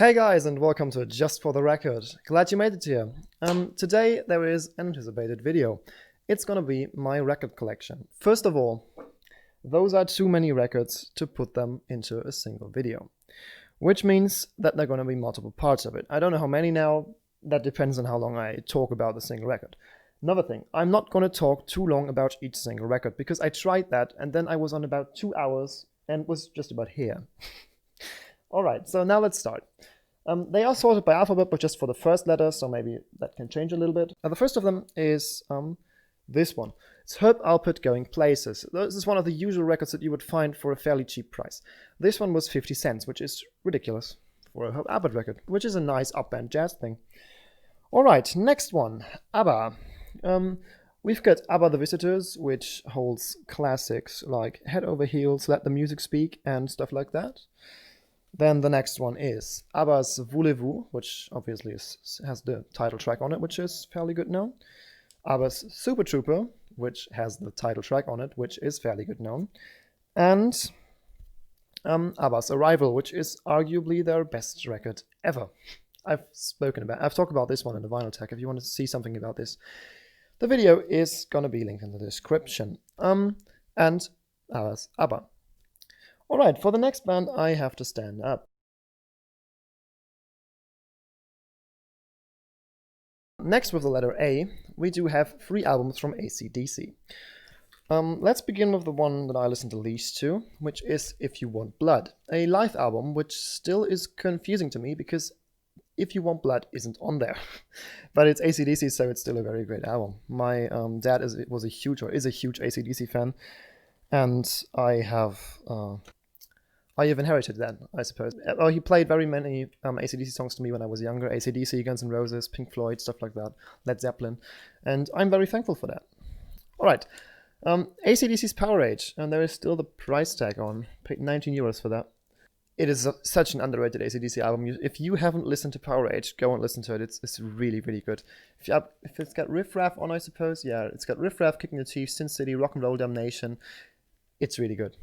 Hey guys, and welcome to Just for the Record. Glad you made it here. Today there is an anticipated video. It's gonna be my record collection. First of all, those are too many records to put them into a single video, which means that there are gonna be multiple parts of it. I don't know how many now. That depends on how long I talk about the single record. Another thing, I'm not gonna talk too long about each single record because I tried that and then I was on about 2 hours and was just about here. Alright, so now let's start. They are sorted by alphabet, but just for the first letter, so maybe that can change a little bit. The first of them is this one. It's Herb Alpert Going Places. This is one of the usual records that you would find for a fairly cheap price. This one was 50 cents, which is ridiculous for a Herb Alpert record, which is a nice upband jazz thing. Alright, next one, ABBA. We've got ABBA The Visitors, which holds classics like Head Over Heels, Let the Music Speak, and stuff like that. Then the next one is ABBA's Voulez-Vous, which obviously has the title track on it, which is fairly good known. ABBA's Super Trooper, which has the title track on it, which is fairly good known. And ABBA's Arrival, which is arguably their best record ever. I've talked about this one in the vinyl tech if you want to see something about this. The video is gonna be linked in the description. And ABBA's ABBA. Alright, for the next band, I have to stand up. Next, with the letter A, we do have 3 albums from AC/DC. Let's begin with the one that I listen to least to, which is If You Want Blood, a live album which still is confusing to me because If You Want Blood isn't on there. But it's AC/DC, so it's still a very great album. My dad is a huge AC/DC fan, and I have inherited that, I suppose. Well, he played very many AC/DC songs to me when I was younger. AC/DC, Guns N' Roses, Pink Floyd, stuff like that, Led Zeppelin. And I'm very thankful for that. Alright, AC/DC's Power Age, and there is still the price tag on. Paid 19 euros for that. It is such an underrated AC/DC album. If you haven't listened to Power Age, go and listen to it. It's really, really good. If it's got Riff Raff on, I suppose, yeah, it's got Riff Raff, Kicking the Teeth, Sin City, Rock and Roll Damnation. It's really good.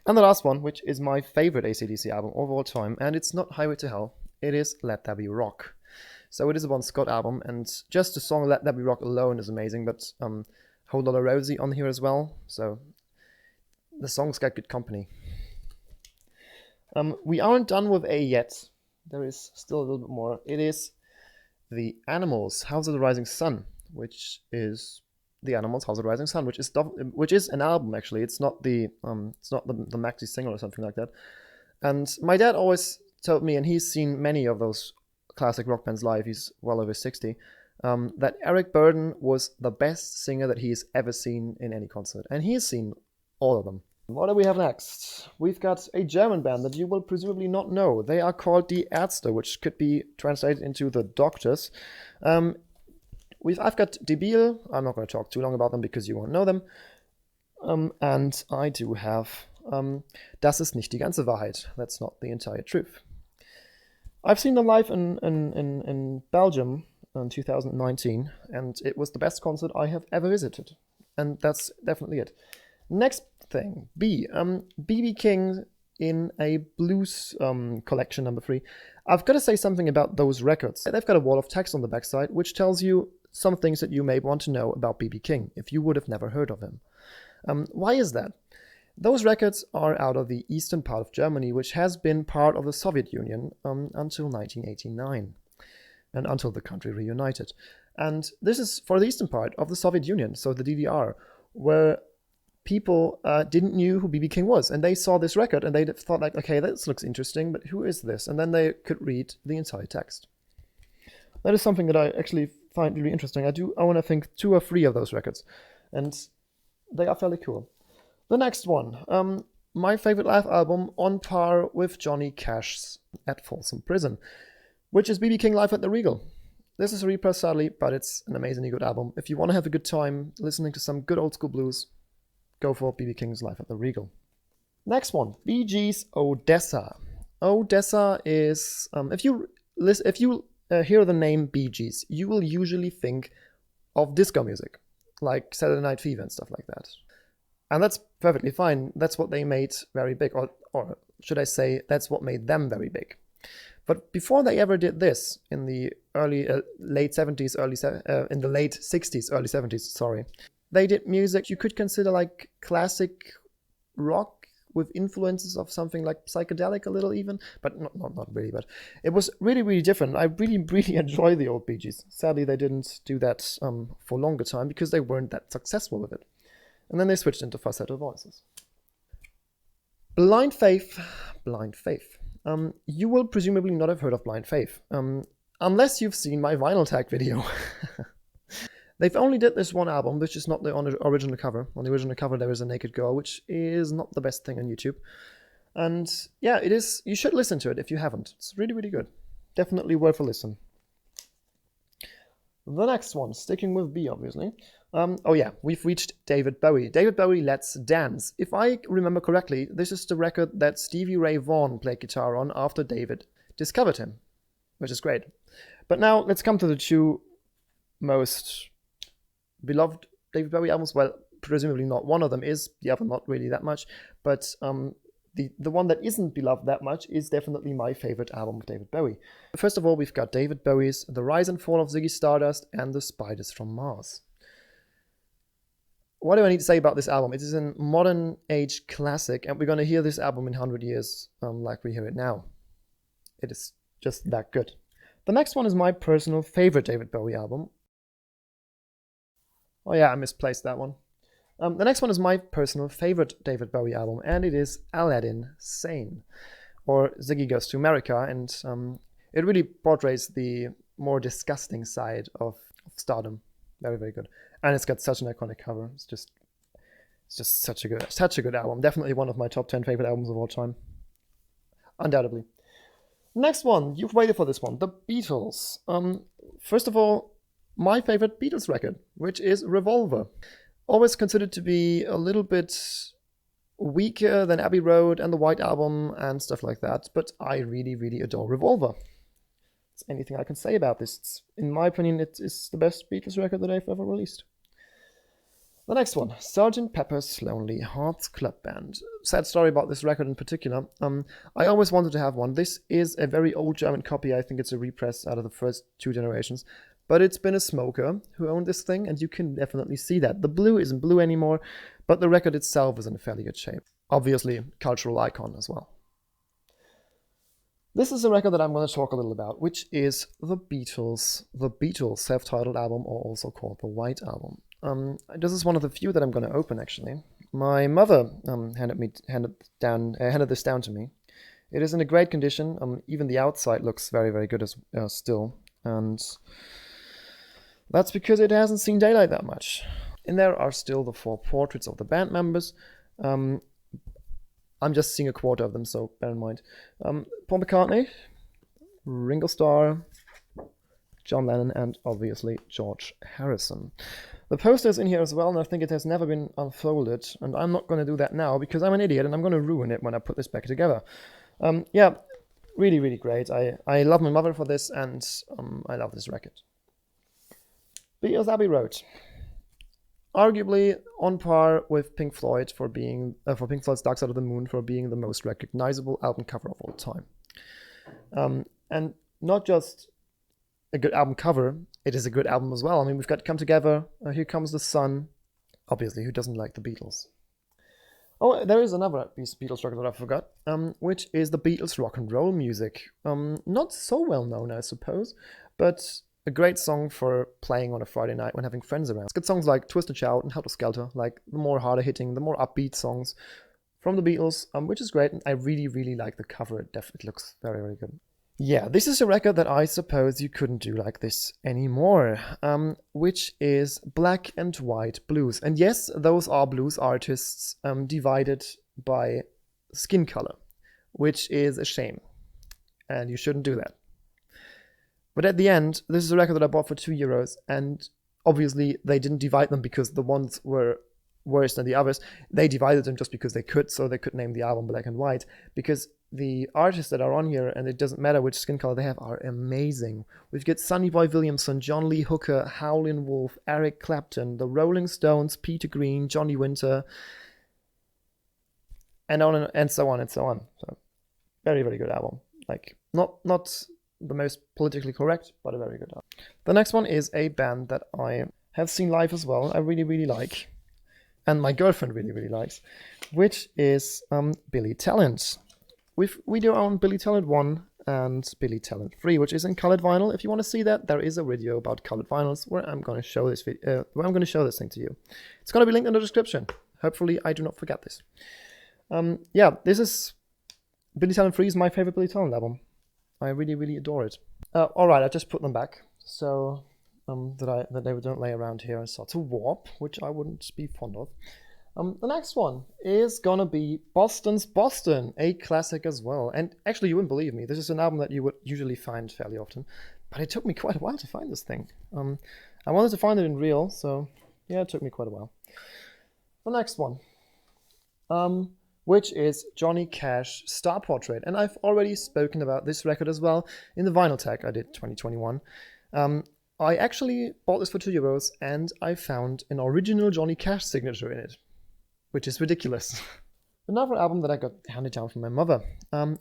And the last one, which is my favorite AC/DC album of all time, and it's not Highway to Hell, it is Let There Be Rock. So it is a Bon Scott album, and just the song Let There Be Rock alone is amazing, but Whole Lotta Rosie on here as well, so the songs got good company. We aren't done with A yet. There is still a little bit more. It is The Animals, House of the Rising Sun, which is The Animals, House of the Rising Sun, which is an album actually. It's not the maxi single or something like that. And my dad always told me, and he's seen many of those classic rock bands live. He's well over 60. That Eric Burdon was the best singer that he's ever seen in any concert, and he's seen all of them. What do we have next? We've got a German band that you will presumably not know. They are called Die Ärzte, which could be translated into the Doctors. I've got Debil. I'm not going to talk too long about them because you won't know them. And I do have Das ist nicht die ganze Wahrheit. That's not the entire truth. I've seen them live in Belgium in 2019, and it was the best concert I have ever visited. And that's definitely it. Next thing, B. B.B. King in a blues collection, number 3. I've got to say something about those records. They've got a wall of text on the backside, which tells you some things that you may want to know about B.B. King, if you would have never heard of him. Why is that? Those records are out of the eastern part of Germany, which has been part of the Soviet Union until 1989, and until the country reunited. And this is for the eastern part of the Soviet Union, so the DDR, where people didn't know who B.B. King was, and they saw this record and they thought like, okay, this looks interesting, but who is this? And then they could read the entire text. That is something that I actually find really interesting. I want to think 2 or 3 of those records, and they are fairly cool. The next one, my favorite live album, on par with Johnny Cash's At Folsom Prison, which is B.B. King live at the Regal. This is a repress sadly, but it's an amazingly good album. If you want to have a good time listening to some good old school blues, go for B.B. King's live at the Regal. Next one, Bee Gees' Odessa. Odessa is, if you hear the name Bee Gees, you will usually think of disco music, like Saturday Night Fever and stuff like that. And that's perfectly fine. That's what they made very big, or should I say, that's what made them very big. But before they ever did this, in the late 70s, in the late 60s, early 70s, sorry, they did music you could consider like classic rock with influences of something like psychedelic a little even, but not really. But it was really, really different. I really, really enjoy the old Bee Gees. Sadly, they didn't do that for a longer time because they weren't that successful with it. And then they switched into falsetto voices. Blind Faith. Blind Faith. You will presumably not have heard of Blind Faith, unless you've seen my Vinyl Tag video. They've only did this one album, which is not the original cover. On the original cover, there is a naked girl, which is not the best thing on YouTube. And yeah, it is. You should listen to it if you haven't. It's really, really good. Definitely worth a listen. The next one, sticking with B, obviously. Oh yeah, we've reached David Bowie. David Bowie, Let's Dance. If I remember correctly, this is the record that Stevie Ray Vaughan played guitar on after David discovered him, which is great. But now let's come to the two most beloved David Bowie albums. Well, presumably not. One of them is, the other not really that much. But the one that isn't beloved that much is definitely my favorite album of David Bowie. First of all, we've got David Bowie's The Rise and Fall of Ziggy Stardust and The Spiders from Mars. What do I need to say about this album? It is a modern age classic, and we're going to hear this album in 100 years like we hear it now. It is just that good. The next one is my personal favorite David Bowie album. Oh yeah, I misplaced that one. The next one is my personal favorite David Bowie album, and it is Aladdin Sane, or Ziggy Goes to America, and it really portrays the more disgusting side of stardom. Very, very good. And it's got such an iconic cover. It's just such a good album. Definitely one of my top 10 favorite albums of all time. Undoubtedly. Next one, you've waited for this one, The Beatles. First of all, my favorite Beatles record, which is Revolver. Always considered to be a little bit weaker than Abbey Road and the White Album and stuff like that, but I really, really adore Revolver. That's anything I can say about this. In my opinion, it is the best Beatles record that they've ever released. The next one, Sgt. Pepper's Lonely Hearts Club Band. Sad story about this record in particular. I always wanted to have one. This is a very old German copy. I think it's a repress out of the first two generations. But it's been a smoker who owned this thing, and you can definitely see that. The blue isn't blue anymore, but the record itself is in fairly good shape. Obviously, cultural icon as well. This is a record that I'm going to talk a little about, which is The Beatles. The Beatles self-titled album, or also called the White Album. This is one of the few that I'm going to open, actually. My mother handed this down to me. It is in a great condition. Even the outside looks very, very good as still. And that's because it hasn't seen daylight that much. In there are still the 4 portraits of the band members. I'm just seeing a quarter of them, so bear in mind. Paul McCartney, Ringo Starr, John Lennon, and obviously George Harrison. The poster is in here as well, and I think it has never been unfolded, and I'm not going to do that now because I'm an idiot and I'm going to ruin it when I put this back together. Yeah, really, really great. I love my mother for this, and I love this record. Beatles Abbey Road. Arguably on par with Pink Floyd for being for Pink Floyd's Dark Side of the Moon for being the most recognizable album cover of all time. And not just a good album cover, it is a good album as well. I mean, we've got Come Together, Here Comes the Sun. Obviously, who doesn't like the Beatles? Oh, there is another piece of Beatles record that I forgot, which is the Beatles rock and roll music. Not so well known, I suppose, but a great song for playing on a Friday night when having friends around. It's got songs like Twist and Shout and Helter Skelter, like the more harder hitting, the more upbeat songs from the Beatles, which is great. And I really, really like the cover. It definitely looks very, very good. Yeah, this is a record that I suppose you couldn't do like this anymore, which is Black and White Blues. And yes, those are blues artists divided by skin color, which is a shame. And you shouldn't do that. But at the end, this is a record that I bought for €2, and obviously they didn't divide them because the ones were worse than the others. They divided them just because they could, so they could name the album Black and White, because the artists that are on here, and it doesn't matter which skin color they have, are amazing. We've got Sonny Boy Williamson, John Lee Hooker, Howlin' Wolf, Eric Clapton, the Rolling Stones, Peter Green, Johnny Winter, and on and so on and so on. So very, very good album. Like, not the most politically correct, but a very good album. The next one is a band that I have seen live as well. I really, really like, and my girlfriend really, really likes, which is Billy Talent. We do own Billy Talent 1 and Billy Talent 3, which is in colored vinyl. If you want to see that, there is a video about colored vinyls where I'm going to show this thing to you. It's going to be linked in the description. Hopefully, I do not forget this. Yeah, this is Billy Talent 3 is my favorite Billy Talent album. I really, really adore it. All right, I just put them back so that they don't lay around here and start to warp, which I wouldn't be fond of. The next one is gonna be Boston's Boston, a classic as well. And actually, you wouldn't believe me, this is an album that you would usually find fairly often, but it took me quite a while to find this thing. I wanted to find it in real, so yeah, it took me quite a while. The next one, which is Johnny Cash Star Portrait. And I've already spoken about this record as well in the vinyl tag I did 2021. I actually bought this for €2 and I found an original Johnny Cash signature in it, which is ridiculous. Another album that I got handed down from my mother,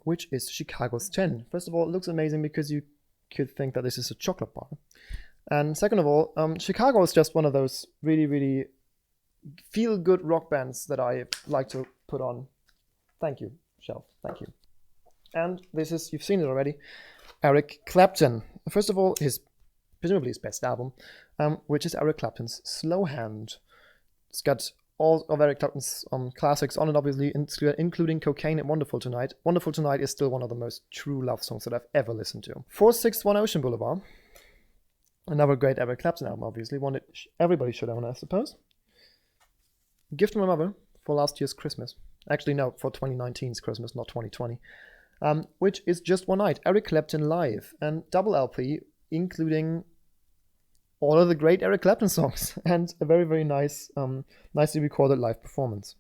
which is Chicago's 10. First of all, it looks amazing because you could think that this is a chocolate bar. And second of all, Chicago is just one of those really, really feel-good rock bands that I like to put on. Thank you, Shelf. Thank you. And this is, you've seen it already, Eric Clapton. First of all, presumably his best album, which is Eric Clapton's Slow Hand. It's got all of Eric Clapton's classics on it, obviously, including Cocaine and Wonderful Tonight. Wonderful Tonight is still one of the most true love songs that I've ever listened to. 461 Ocean Boulevard. Another great Eric Clapton album, obviously. One that everybody should own, I suppose. Gift to my mother for last year's Christmas. Actually, no, for 2019's Christmas, not 2020. Which is Just One Night, Eric Clapton Live, and double LP, including all of the great Eric Clapton songs, and a very, very nice, nicely recorded live performance.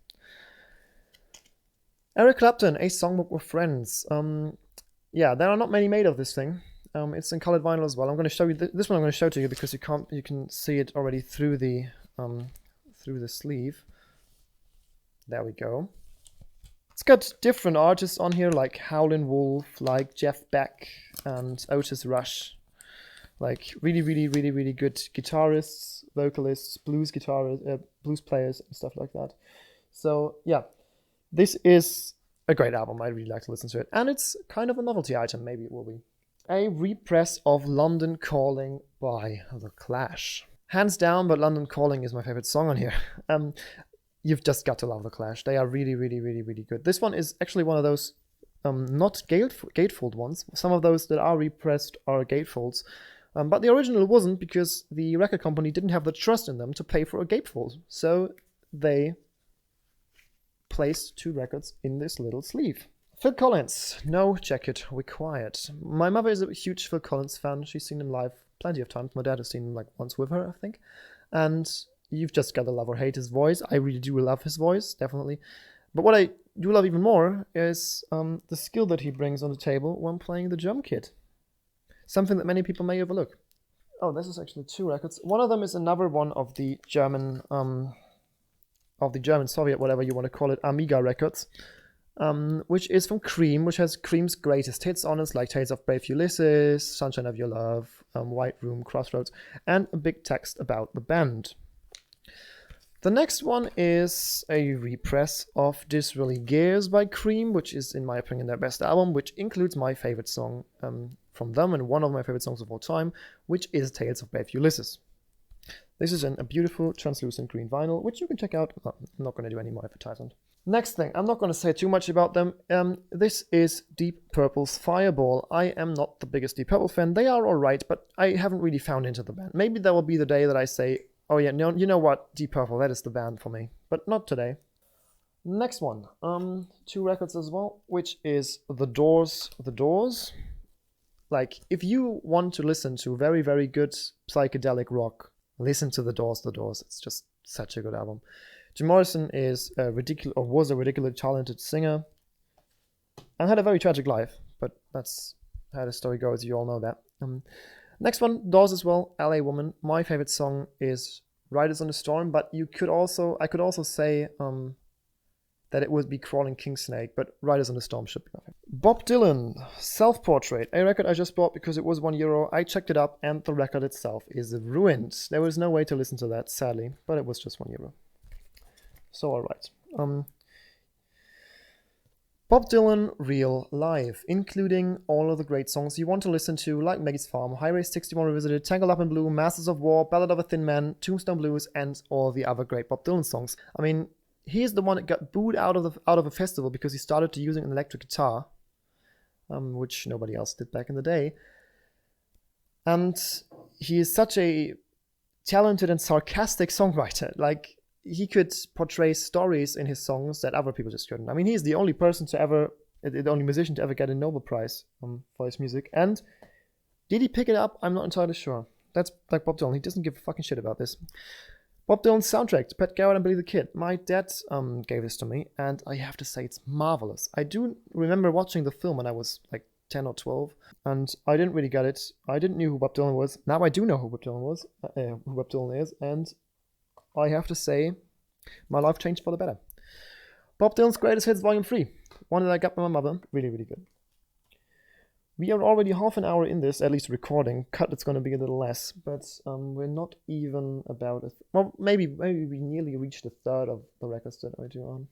Eric Clapton, A Songbook with Friends. Yeah, there are not many made of this thing. It's in colored vinyl as well. I'm going to show you this one. I'm going to show to you because you can see it already through the sleeve. There we go. It's got different artists on here, like Howlin' Wolf, like Jeff Beck and Otis Rush. Like really, really, really, really good guitarists, vocalists, blues players, and stuff like that. So yeah, this is a great album. I really like to listen to it. And it's kind of a novelty item, maybe it will be. A repress of London Calling by The Clash. Hands down, but London Calling is my favorite song on here. You've just got to love The Clash. They are really, really, really, really good. This one is actually one of those not gatefold ones. Some of those that are repressed are gatefolds. But the original wasn't because the record company didn't have the trust in them to pay for a gatefold. So they placed 2 records in this little sleeve. Phil Collins, no jacket required. My mother is a huge Phil Collins fan. She's seen him live plenty of times. My dad has seen him like once with her, I think. And you've just got to love or hate his voice. I really do love his voice, definitely. But what I do love even more is the skill that he brings on the table when playing the drum kit. Something that many people may overlook. Oh, this is actually 2 records. One of them is another one of the German Soviet, whatever you want to call it, Amiga records, which is from Cream, which has Cream's greatest hits on it, like Tales of Brave Ulysses, Sunshine of Your Love, White Room, Crossroads, and a big text about the band. The next one is a repress of Disraeli Gears by Cream, which is, in my opinion, their best album, which includes my favorite song from them and one of my favorite songs of all time, which is Tales of Brave Ulysses. This is a beautiful translucent green vinyl, which you can check out. I'm not going to do any more advertisement. Next thing, I'm not going to say too much about them. This is Deep Purple's Fireball. I am not the biggest Deep Purple fan. They are alright, but I haven't really found into the band. Maybe that will be the day that I say, oh yeah, no, you know what, Deep Purple, that is the band for me. But not today. Next one, 2 records as well, which is The Doors. The Doors. Like, if you want to listen to very, very good psychedelic rock, listen to The Doors. The Doors. It's just such a good album. Jim Morrison was a ridiculously talented singer and had a very tragic life, but that's how the story goes. You all know that. Next one, Doors as well, LA Woman. My favorite song is Riders on the Storm, but I could also say that it would be Crawling Kingsnake, but Riders on the Storm should be my favorite. Bob Dylan, Self-Portrait, a record I just bought because it was €1. I checked it up and the record itself is ruined. There was no way to listen to that, sadly, but it was just €1. So alright. Bob Dylan Real Live, including all of the great songs you want to listen to, like Maggie's Farm, Highway 61 Revisited, Tangled Up in Blue, Masters of War, Ballad of a Thin Man, Tombstone Blues, and all the other great Bob Dylan songs. I mean, he's the one that got booed out of a festival because he started to using an electric guitar, which nobody else did back in the day. And he is such a talented and sarcastic songwriter. Like, he could portray stories in his songs that other people just couldn't. I mean, he's the only person to ever, the only musician to ever get a Nobel Prize for his music. And did he pick it up? I'm not entirely sure. That's like Bob Dylan. He doesn't give a fucking shit about this. Bob Dylan's soundtrack to Pat Garrett and Billy the Kid. My dad gave this to me, and I have to say it's marvelous. I do remember watching the film when I was like 10 or 12, and I didn't really get it. I didn't know who Bob Dylan was. Now I do know who Bob Dylan is, and I have to say, my life changed for the better. Bob Dylan's Greatest Hits Volume 3. One that I got by my mother. Really, really good. We are already half an hour in this, at least recording. Cut, it's going to be a little less, but we're not even about well, maybe we nearly reached a third of the records that I do on.